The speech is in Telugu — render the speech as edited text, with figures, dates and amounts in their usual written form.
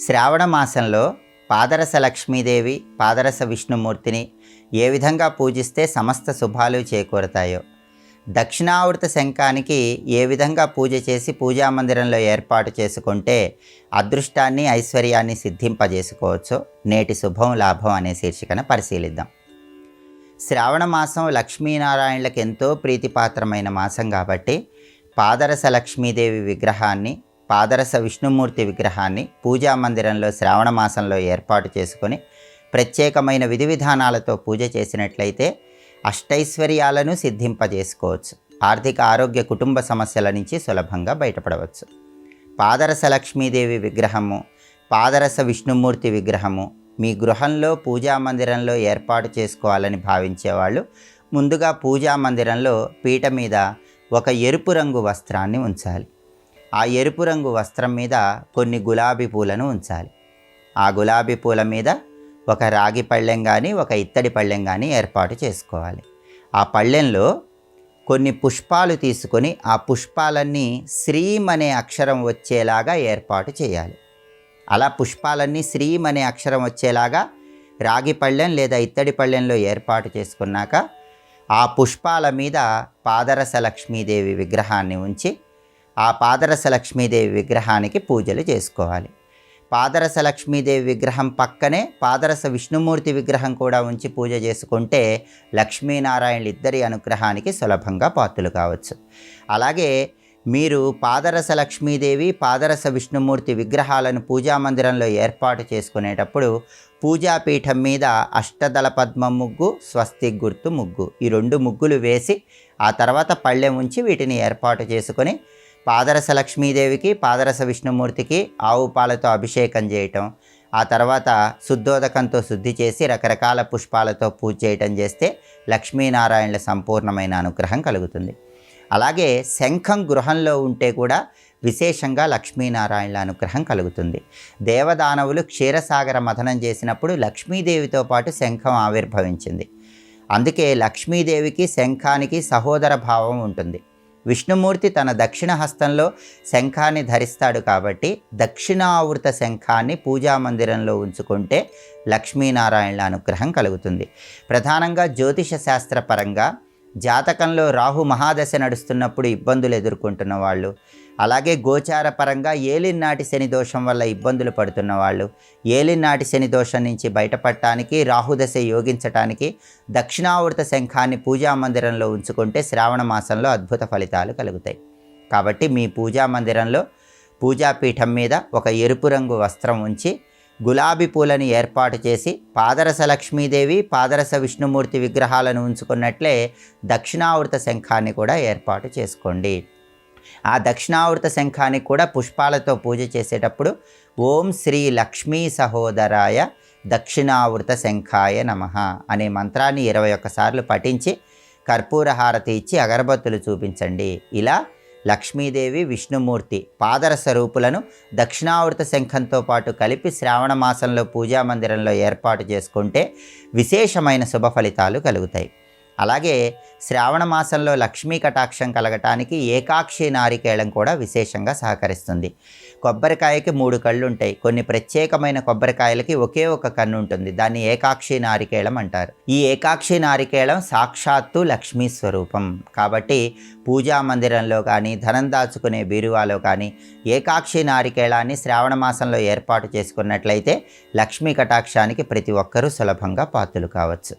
శ్రావణ మాసంలో పాదరస లక్ష్మీదేవి, పాదరస విష్ణుమూర్తిని ఏ విధంగా పూజిస్తే సమస్త శుభాలు చేకూరతాయో, దక్షిణావృత శంఖానికి ఏ విధంగా పూజ చేసి పూజా మందిరంలో ఏర్పాటు చేసుకుంటే అదృష్టాన్ని, ఐశ్వర్యాన్ని సిద్ధింపజేసుకోవచ్చో నేటి శుభం లాభం అనే శీర్షికన పరిశీలిద్దాం. శ్రావణ మాసం లక్ష్మీనారాయణలకు ఎంతో ప్రీతిపాత్రమైన మాసం కాబట్టి పాదరస లక్ష్మీదేవి విగ్రహాన్ని, పాదరస విష్ణుమూర్తి విగ్రహాన్ని పూజా మందిరంలో శ్రావణ మాసంలో ఏర్పాటు చేసుకొని ప్రత్యేకమైన విధి విధానాలతో పూజ చేసినట్లయితే అష్టైశ్వర్యాలను సిద్ధింపజేసుకోవచ్చు. ఆర్థిక, ఆరోగ్య, కుటుంబ సమస్యల నుంచి సులభంగా బయటపడవచ్చు. పాదరస లక్ష్మీదేవి విగ్రహము, పాదరస విష్ణుమూర్తి విగ్రహము మీ గృహంలో పూజా మందిరంలో ఏర్పాటు చేసుకోవాలని భావించేవాళ్ళు ముందుగా పూజా మందిరంలో పీట మీద ఒక ఎరుపు రంగు వస్త్రాన్ని ఉంచాలి. ఆ ఎరుపు రంగు వస్త్రం మీద కొన్ని గులాబీ పూలను ఉంచాలి. ఆ గులాబీ పూల మీద ఒక రాగి పళ్ళెం కానీ, ఒక ఇత్తడి పళ్ళెం కానీ ఏర్పాటు చేసుకోవాలి. ఆ పళ్ళెంలో కొన్ని పుష్పాలు తీసుకొని ఆ పుష్పాలన్నీ శ్రీం అనే అక్షరం వచ్చేలాగా ఏర్పాటు చేయాలి. అలా పుష్పాలన్నీ శ్రీం అనే అక్షరం వచ్చేలాగా రాగి పళ్ళెం లేదా ఇత్తడి పళ్ళెంలో ఏర్పాటు చేసుకున్నాక ఆ పుష్పాల మీద పాదరస లక్ష్మీదేవి విగ్రహాన్ని ఉంచి ఆ పాదరస లక్ష్మీదేవి విగ్రహానికి పూజలు చేసుకోవాలి. పాదరస లక్ష్మీదేవి విగ్రహం పక్కనే పాదరస విష్ణుమూర్తి విగ్రహం కూడా ఉంచి పూజ చేసుకుంటే లక్ష్మీనారాయణులు ఇద్దరి అనుగ్రహానికి సులభంగా పాత్రులు కావచ్చు. అలాగే మీరు పాదరస లక్ష్మీదేవి, పాదరస విష్ణుమూర్తి విగ్రహాలను పూజా మందిరంలో ఏర్పాటు చేసుకునేటప్పుడు పూజాపీఠం మీద అష్టదళ పద్మ ముగ్గు, స్వస్తిక్ గుర్తు ముగ్గు, ఈ రెండు ముగ్గులు వేసి ఆ తర్వాత పళ్ళెం ఉంచి వీటిని ఏర్పాటు చేసుకొని పాదరస లక్ష్మీదేవికి, పాదరస విష్ణుమూర్తికి ఆవు పాలతో అభిషేకం చేయటం, ఆ తర్వాత శుద్ధోదకంతో శుద్ధి చేసి రకరకాల పుష్పాలతో పూజ చేయటం చేస్తే లక్ష్మీనారాయణుల సంపూర్ణమైన అనుగ్రహం కలుగుతుంది. అలాగే శంఖం గృహంలో ఉంటే కూడా విశేషంగా లక్ష్మీనారాయణుల అనుగ్రహం కలుగుతుంది. దేవదానవులు క్షీరసాగర మథనం చేసినప్పుడు లక్ష్మీదేవితో పాటు శంఖం ఆవిర్భవించింది. అందుకే లక్ష్మీదేవికి శంఖానికి సహోదర భావం ఉంటుంది. విష్ణుమూర్తి తన దక్షిణ హస్తంలో శంఖాన్ని ధరిస్తాడు కాబట్టి దక్షిణావృత శంఖాన్ని పూజా మందిరంలో ఉంచుకుంటే లక్ష్మీనారాయణుల అనుగ్రహం కలుగుతుంది. ప్రధానంగా జ్యోతిష శాస్త్రపరంగా జాతకంలో రాహు మహాదశ నడుస్తున్నప్పుడు ఇబ్బందులు ఎదుర్కొంటున్న వాళ్ళు, అలాగే గోచార పరంగా ఏలినాటి శని దోషం వల్ల ఇబ్బందులు పడుతున్న వాళ్ళు, ఏలినాటి శని దోషం నుంచి బయటపడటానికి, రాహుదశ యోగించటానికి దక్షిణావృత శంఖాన్ని పూజా మందిరంలో ఉంచుకుంటే శ్రావణ మాసంలో అద్భుత ఫలితాలు కలుగుతాయి. కాబట్టి మీ పూజా మందిరంలో పూజాపీఠం మీద ఒక ఎరుపు రంగు వస్త్రం ఉంచి గులాబీ పూలను ఏర్పాటు చేసి పాదరస లక్ష్మీదేవి, పాదరస విష్ణుమూర్తి విగ్రహాలను ఉంచుకున్నట్లే దక్షిణావృత శంఖాన్ని కూడా ఏర్పాటు చేసుకోండి. ఆ దక్షిణావృత శంఖానికి కూడా పుష్పాలతో పూజ చేసేటప్పుడు ఓం శ్రీ లక్ష్మీ సహోదరాయ దక్షిణావృత శంఖాయ నమః అనే మంత్రాన్ని 21 సార్లు పఠించి కర్పూర హారతి ఇచ్చి అగరబత్తులు చూపించండి. ఇలా లక్ష్మీదేవి, విష్ణుమూర్తి పాదరస రూపులను దక్షిణావృత శంఖంతో పాటు కలిపి శ్రావణ మాసంలో పూజా మందిరంలో ఏర్పాటు చేసుకుంటే విశేషమైన శుభ ఫలితాలు కలుగుతాయి. అలాగే శ్రావణ మాసంలో లక్ష్మీ కటాక్షం కలగటానికి ఏకాక్షి నారికేళం కూడా విశేషంగా సహకరిస్తుంది. కొబ్బరికాయకి 3 కళ్ళు ఉంటాయి. కొన్ని ప్రత్యేకమైన కొబ్బరికాయలకి ఒకే ఒక కన్ను ఉంటుంది. దాన్ని ఏకాక్షి నారికేళం అంటారు. ఈ ఏకాక్షి నారికేళం సాక్షాత్తు లక్ష్మీ స్వరూపం కాబట్టి పూజా మందిరంలో కానీ, ధనం దాచుకునే బీరువాలో కానీ ఏకాక్షి నారికేళాన్ని శ్రావణ మాసంలో ఏర్పాటు చేసుకున్నట్లయితే లక్ష్మీ కటాక్షానికి ప్రతి ఒక్కరూ సులభంగా పాత్రులు కావచ్చు.